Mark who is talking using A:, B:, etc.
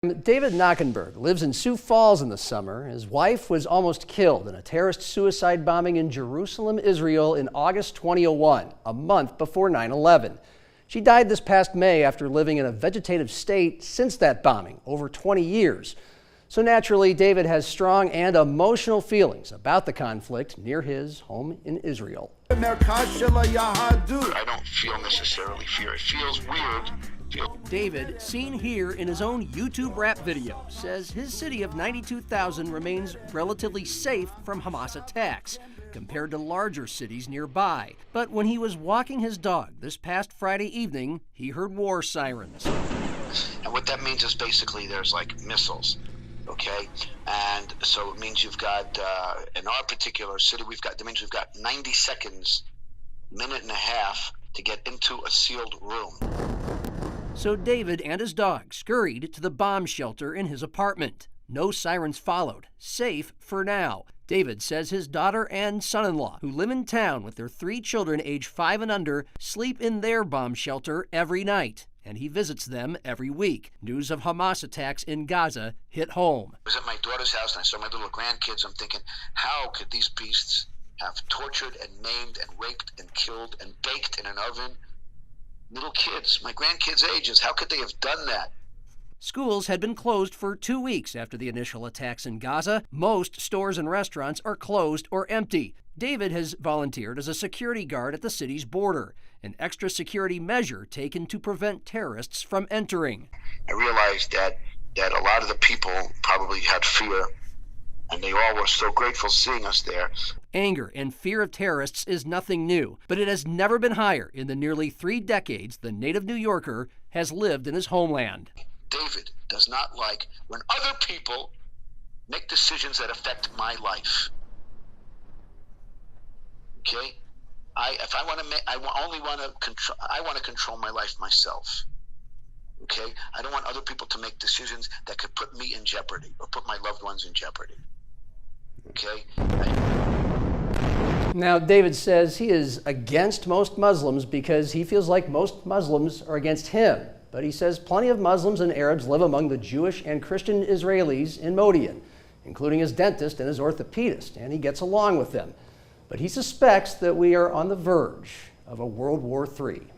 A: David Knockenberg lives in Sioux Falls in the summer. His wife was almost killed in a terrorist suicide bombing in Jerusalem, Israel in August 2001, a month before 9/11. She died this past May after living in a vegetative state since that bombing, over 20 years. So naturally, David has strong and emotional feelings about the conflict near his home in Israel.
B: I don't feel necessarily fear. It feels weird.
A: David, seen here in his own YouTube rap video, says his city of 92,000 remains relatively safe from Hamas attacks compared to larger cities nearby. But when he was walking his dog this past Friday evening, he heard war sirens.
B: And what that means is basically there's like missiles, okay? And so it means you've got, in our particular city, that means we've got 90 seconds, minute and a half to get into a sealed room.
A: So David and his dog scurried to the bomb shelter in his apartment. No sirens followed. Safe for now. David says his daughter and son-in-law, who live in town with their 3 children age 5 and under, sleep in their bomb shelter every night, and he visits them every week. News of Hamas attacks in Gaza hit home.
B: I was at my daughter's house and I saw my little grandkids. I'm thinking, how could these beasts have tortured and maimed and raped and killed and baked in an oven? Little kids, my grandkids' ages, how could they have done that?
A: Schools had been closed for 2 weeks after the initial attacks in Gaza. Most stores and restaurants are closed or empty. David has volunteered as a security guard at the city's border, an extra security measure taken to prevent terrorists from entering.
B: I realized that a lot of the people probably had fear, and they all were so grateful seeing us there.
A: Anger and fear of terrorists is nothing new, but it has never been higher in the nearly 3 decades the native New Yorker has lived in his homeland.
B: David does not like when other people make decisions that affect my life. Okay? I want to control my life myself. Okay? I don't want other people to make decisions that could put me in jeopardy or put my loved ones in jeopardy. Okay?
A: Now, David says he is against most Muslims because he feels like most Muslims are against him. But he says plenty of Muslims and Arabs live among the Jewish and Christian Israelis in Modi'in, including his dentist and his orthopedist, and he gets along with them. But he suspects that we are on the verge of a World War III.